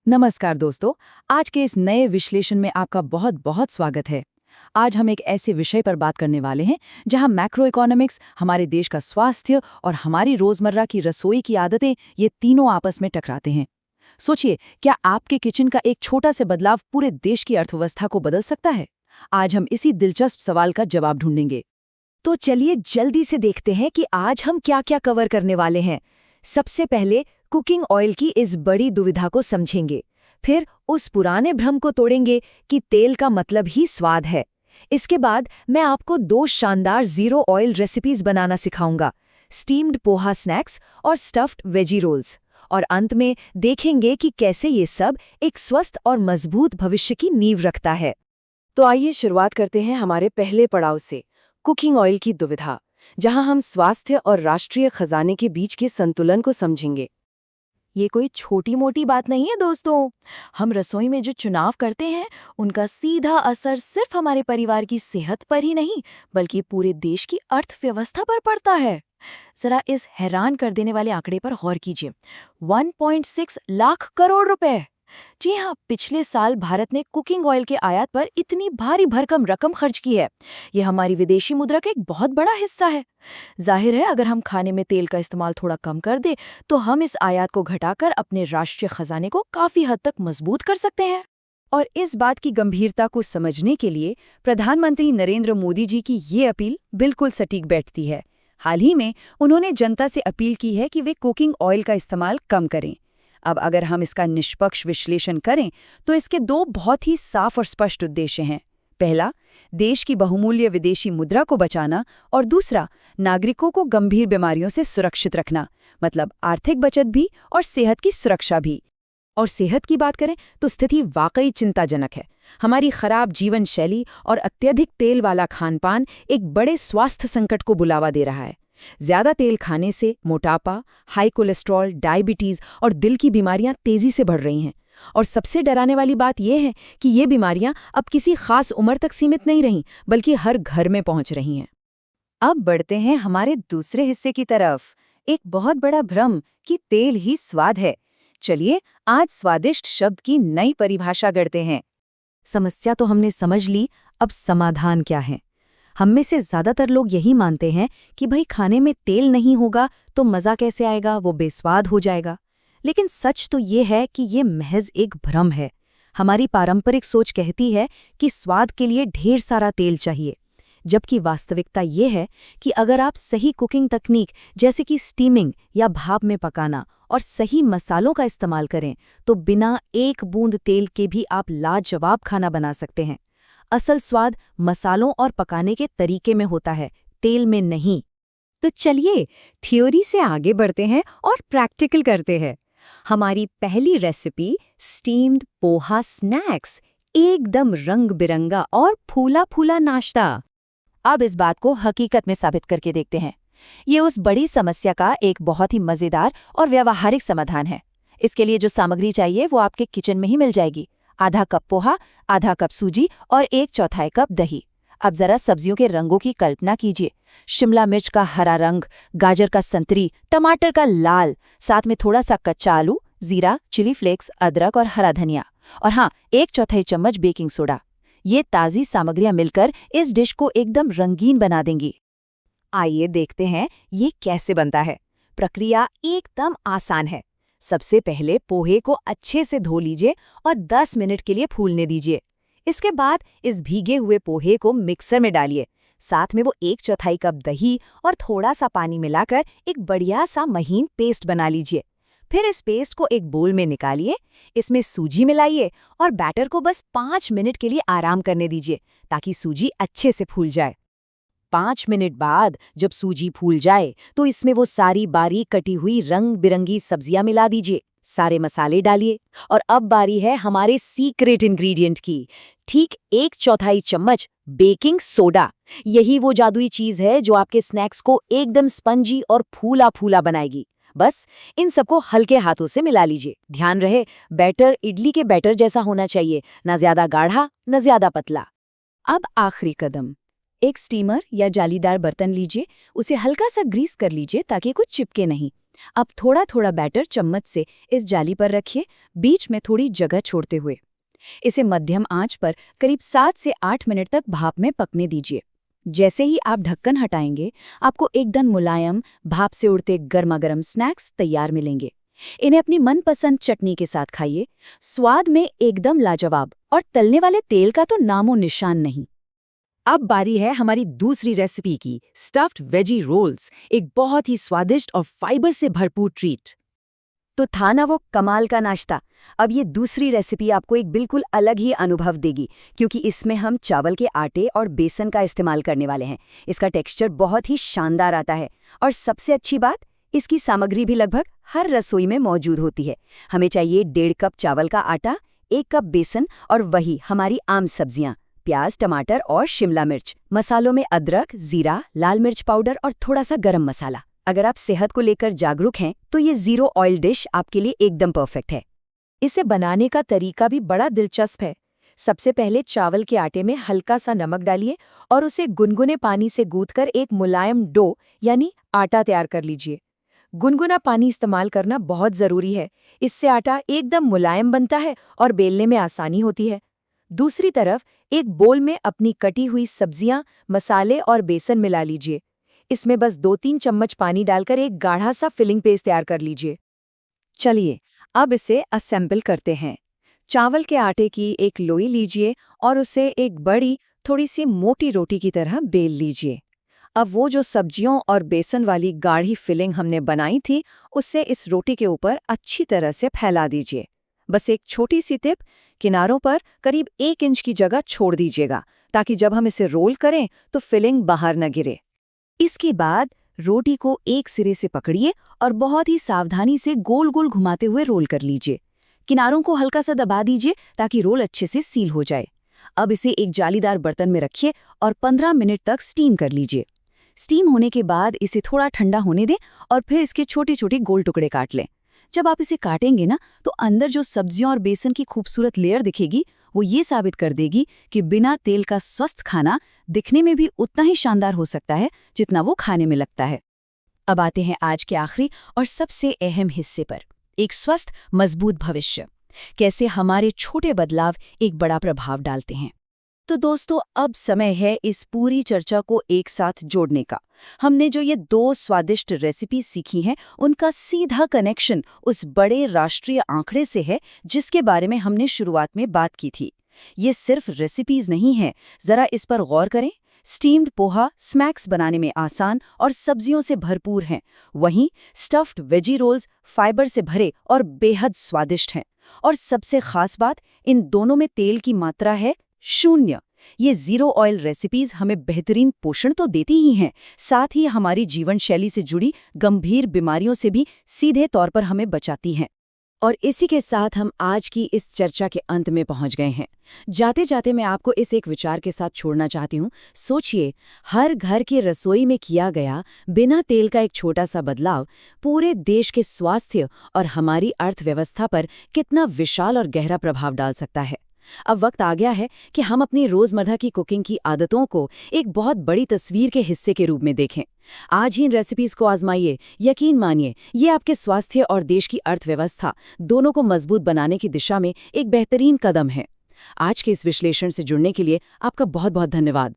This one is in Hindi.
नमस्कार दोस्तों। आज के इस नए विश्लेषण में आपका बहुत बहुत स्वागत है। आज हम एक ऐसे विषय पर बात करने वाले हैं जहां मैक्रो इकोनॉमिक्स, हमारे देश का स्वास्थ्य और हमारी रोजमर्रा की रसोई की आदतें, ये तीनों आपस में टकराते हैं। सोचिए, क्या आपके किचन का एक छोटा से बदलाव पूरे देश की अर्थव्यवस्था को बदल सकता है? आज हम इसी दिलचस्प सवाल का जवाब ढूंढेंगे। तो चलिए जल्दी से देखते हैं कि आज हम क्या क्या कवर करने वाले हैं। सबसे पहले कुकिंग ऑयल की इस बड़ी दुविधा को समझेंगे। फिर उस पुराने भ्रम को तोड़ेंगे कि तेल का मतलब ही स्वाद है। इसके बाद मैं आपको 2 शानदार जीरो ऑयल रेसिपीज बनाना सिखाऊंगा, स्टीम्ड पोहा स्नैक्स और स्टफ्ड वेजी रोल्स। और अंत में देखेंगे कि कैसे ये सब एक स्वस्थ और मजबूत भविष्य की नींव रखता है। तो आइए शुरुआत करते हैं हमारे पहले पड़ाव से, कुकिंग ऑयल की दुविधा, जहां हम स्वास्थ्य और राष्ट्रीय खजाने के बीच के संतुलन को समझेंगे। ये कोई छोटी मोटी बात नहीं है दोस्तों। हम रसोई में जो चुनाव करते हैं उनका सीधा असर सिर्फ हमारे परिवार की सेहत पर ही नहीं बल्कि पूरे देश की अर्थव्यवस्था पर पड़ता है। जरा इस हैरान कर देने वाले आंकड़े पर गौर कीजिए। 1.6 लाख करोड़ रुपए। जी हाँ, पिछले साल भारत ने कुकिंग ऑयल के आयात पर इतनी भारी भरकम रकम खर्च की है। ये हमारी विदेशी मुद्रा का एक बहुत बड़ा हिस्सा है। जाहिर है, अगर हम खाने में तेल का इस्तेमाल थोड़ा कम कर दें तो हम इस आयात को घटाकर अपने राष्ट्रीय खजाने को काफी हद तक मजबूत कर सकते हैं। और इस बात की गंभीरता को समझने के लिए प्रधानमंत्री नरेंद्र मोदी जी की ये अपील बिल्कुल सटीक बैठती है। हाल ही में उन्होंने जनता से अपील की है कि वे कुकिंग ऑयल का इस्तेमाल कम करें। अब अगर हम इसका निष्पक्ष विश्लेषण करें तो इसके 2 बहुत ही साफ और स्पष्ट उद्देश्य हैं। पहला, देश की बहुमूल्य विदेशी मुद्रा को बचाना, और दूसरा, नागरिकों को गंभीर बीमारियों से सुरक्षित रखना, मतलब आर्थिक बचत भी और सेहत की सुरक्षा भी। और सेहत की बात करें तो स्थिति वाकई चिंताजनक है। हमारी खराब जीवन शैली और अत्यधिक तेल वाला खानपान एक बड़े स्वास्थ्य संकट को बुलावा दे रहा है। ज्यादा तेल खाने से मोटापा, हाई कोलेस्ट्रॉल, डायबिटीज और दिल की बीमारियां तेजी से बढ़ रही हैं। और सबसे डराने वाली बात यह है कि ये बीमारियां अब किसी खास उम्र तक सीमित नहीं रहीं, बल्कि हर घर में पहुंच रही हैं। अब बढ़ते हैं हमारे दूसरे हिस्से की तरफ, एक बहुत बड़ा भ्रम कि तेल ही स्वाद है। चलिए आज स्वादिष्ट शब्द की नई परिभाषा गढ़ते हैं। समस्या तो हमने समझ ली, अब समाधान क्या है? हम में से ज्यादातर लोग यही मानते हैं कि भाई खाने में तेल नहीं होगा तो मज़ा कैसे आएगा, वो बेस्वाद हो जाएगा। लेकिन सच तो ये है कि ये महज एक भ्रम है। हमारी पारंपरिक सोच कहती है कि स्वाद के लिए ढेर सारा तेल चाहिए, जबकि वास्तविकता ये है कि अगर आप सही कुकिंग तकनीक जैसे कि स्टीमिंग या भाप में पकाना और सही मसालों का इस्तेमाल करें तो बिना एक बूंद तेल के भी आप लाजवाब खाना बना सकते हैं। असल स्वाद मसालों और पकाने के तरीके में होता है, तेल में नहीं। तो चलिए थ्योरी से आगे बढ़ते हैं और प्रैक्टिकल करते हैं। हमारी पहली रेसिपी, स्टीम्ड पोहा स्नैक्स, एकदम रंग बिरंगा और फूला फूला नाश्ता। अब इस बात को हकीकत में साबित करके देखते हैं। ये उस बड़ी समस्या का एक बहुत ही मजेदार और व्यावहारिक समाधान है। इसके लिए जो सामग्री चाहिए वो आपके किचन में ही मिल जाएगी। आधा कप पोहा, आधा कप सूजी और 1/4 कप दही। अब जरा सब्जियों के रंगों की कल्पना कीजिए। शिमला मिर्च का हरा रंग, गाजर का संतरी, टमाटर का लाल, साथ में थोड़ा सा कच्चा आलू, जीरा, चिली फ्लेक्स, अदरक और हरा धनिया, और हाँ, 1/4 चम्मच बेकिंग सोडा। ये ताज़ी सामग्रियां मिलकर इस डिश को एकदम रंगीन बना देंगी। आइए देखते हैं ये कैसे बनता है। प्रक्रिया एकदम आसान है। सबसे पहले पोहे को अच्छे से धो लीजिए और 10 मिनट के लिए फूलने दीजिए। इसके बाद इस भीगे हुए पोहे को मिक्सर में डालिए। साथ में वो 1/4 कप दही और थोड़ा सा पानी मिलाकर एक बढ़िया सा महीन पेस्ट बना लीजिए। फिर इस पेस्ट को एक बोल में निकालिए, इसमें सूजी मिलाइए और बैटर को बस 5 मिनट के लिए आराम करने दीजिए ताकि सूजी अच्छे से फूल जाए। 5 मिनट बाद जब सूजी फूल जाए तो इसमें वो सारी बारीक कटी हुई रंग बिरंगी सब्जियां मिला दीजिए, सारे मसाले डालिए और अब बारी है हमारे सीक्रेट इंग्रेडिएंट की। ठीक 1/4 चम्मच बेकिंग सोडा। यही वो जादुई चीज है जो आपके स्नैक्स को एकदम स्पंजी और फूला फूला बनाएगी। बस इन सबको हल्के हाथों से मिला लीजिए। ध्यान रहे, बैटर इडली के बैटर जैसा होना चाहिए, ना ज्यादा गाढ़ा न ज्यादा पतला। अब आखिरी कदम, एक स्टीमर या जालीदार बर्तन लीजिए, उसे हल्का सा ग्रीस कर लीजिए ताकि कुछ चिपके नहीं। अब थोड़ा थोड़ा बैटर चम्मच से इस जाली पर रखिए, बीच में थोड़ी जगह छोड़ते हुए। इसे मध्यम आंच पर करीब 7 से 8 मिनट तक भाप में पकने दीजिए। जैसे ही आप ढक्कन हटाएंगे, आपको एकदम मुलायम, भाप से उड़ते गर्मा-गर्म स्नैक्स तैयार मिलेंगे। इन्हें अपनी मनपसंद चटनी के साथ खाइए। स्वाद में एकदम लाजवाब, और तलने वाले तेल का तो नामो निशान नहीं। अब बारी है हमारी दूसरी रेसिपी की, स्टफ्ड वेजी रोल्स, एक बहुत ही स्वादिष्ट और फाइबर से भरपूर ट्रीट। तो था ना वो कमाल का नाश्ता। अब ये दूसरी रेसिपी आपको एक बिल्कुल अलग ही अनुभव देगी, क्योंकि इसमें हम चावल के आटे और बेसन का इस्तेमाल करने वाले हैं। इसका टेक्सचर बहुत ही शानदार आता है, और सबसे अच्छी बात, इसकी सामग्री भी लगभग हर रसोई में मौजूद होती है। हमें चाहिए 1.5 कप चावल का आटा, 1 कप बेसन, और वही हमारी आम सब्जियां, प्याज, टमाटर और शिमला मिर्च। मसालों में अदरक, जीरा, लाल मिर्च पाउडर और थोड़ा सा गरम मसाला। अगर आप सेहत को लेकर जागरूक हैं तो ये ज़ीरो ऑयल डिश आपके लिए एकदम परफेक्ट है। इसे बनाने का तरीका भी बड़ा दिलचस्प है। सबसे पहले चावल के आटे में हल्का सा नमक डालिए और उसे गुनगुने पानी से गूंथकर एक मुलायम डो यानी आटा तैयार कर लीजिए। गुनगुना पानी इस्तेमाल करना बहुत ज़रूरी है, इससे आटा एकदम मुलायम बनता है और बेलने में आसानी होती है। दूसरी तरफ एक बोल में अपनी कटी हुई सब्जियां, मसाले और बेसन मिला लीजिए। इसमें बस 2-3 चम्मच पानी डालकर एक गाढ़ा सा फिलिंग पेस्ट तैयार कर लीजिए। चलिए, अब इसे असेंबल करते हैं। चावल के आटे की एक लोई लीजिए और उसे एक बड़ी, थोड़ी सी मोटी रोटी की तरह बेल लीजिए। अब वो जो सब्जियों और बेसन वाली गाढ़ी फिलिंग हमने बनाई थी, उससे इस रोटी के ऊपर अच्छी तरह से फैला दीजिए। बस एक छोटी सी टिप, किनारों पर करीब 1 इंच की जगह छोड़ दीजिएगा, ताकि जब हम इसे रोल करें तो फिलिंग बाहर न गिरे। इसके बाद रोटी को एक सिरे से पकड़िए और बहुत ही सावधानी से गोल गोल घुमाते हुए रोल कर लीजिए। किनारों को हल्का सा दबा दीजिए ताकि रोल अच्छे से सील हो जाए। अब इसे एक जालीदार बर्तन में रखिए और 15 मिनट तक स्टीम कर लीजिए। स्टीम होने के बाद इसे थोड़ा ठंडा होने दें और फिर इसके छोटे छोटे गोल टुकड़े काट लें। जब आप इसे काटेंगे ना, तो अंदर जो सब्जियों और बेसन की खूबसूरत लेयर दिखेगी, वो ये साबित कर देगी कि बिना तेल का स्वस्थ खाना दिखने में भी उतना ही शानदार हो सकता है जितना वो खाने में लगता है। अब आते हैं आज के आखिरी और सबसे अहम हिस्से पर, एक स्वस्थ मजबूत भविष्य। कैसे हमारे छोटे बदलाव एक बड़ा प्रभाव डालते हैं। तो दोस्तों, अब समय है इस पूरी चर्चा को एक साथ जोड़ने का। हमने जो ये 2 स्वादिष्ट रेसिपी सीखी हैं, उनका सीधा कनेक्शन उस बड़े राष्ट्रीय आंकड़े से है जिसके बारे में हमने शुरुआत में बात की थी। ये सिर्फ रेसिपीज नहीं हैं, जरा इस पर गौर करें। स्टीम्ड पोहा स्नैक्स बनाने में आसान और सब्जियों से भरपूर हैं। वहीं स्टफ्ड वेजी रोल्स फाइबर से भरे और बेहद स्वादिष्ट हैं। और सबसे खास बात, इन दोनों में तेल की मात्रा है 0। ये ज़ीरो ऑयल रेसिपीज हमें बेहतरीन पोषण तो देती ही हैं, साथ ही हमारी जीवन शैली से जुड़ी गंभीर बीमारियों से भी सीधे तौर पर हमें बचाती हैं। और इसी के साथ हम आज की इस चर्चा के अंत में पहुंच गए हैं। जाते जाते मैं आपको इस एक विचार के साथ छोड़ना चाहती हूँ। सोचिए, हर घर की रसोई में किया गया बिना तेल का एक छोटा सा बदलाव पूरे देश के स्वास्थ्य और हमारी अर्थव्यवस्था पर कितना विशाल और गहरा प्रभाव डाल सकता है। अब वक्त आ गया है कि हम अपनी रोजमर्रा की कुकिंग की आदतों को एक बहुत बड़ी तस्वीर के हिस्से के रूप में देखें। आज ही इन रेसिपीज को आजमाइए। यकीन मानिए, ये आपके स्वास्थ्य और देश की अर्थव्यवस्था दोनों को मजबूत बनाने की दिशा में एक बेहतरीन कदम है। आज के इस विश्लेषण से जुड़ने के लिए आपका बहुत बहुत धन्यवाद।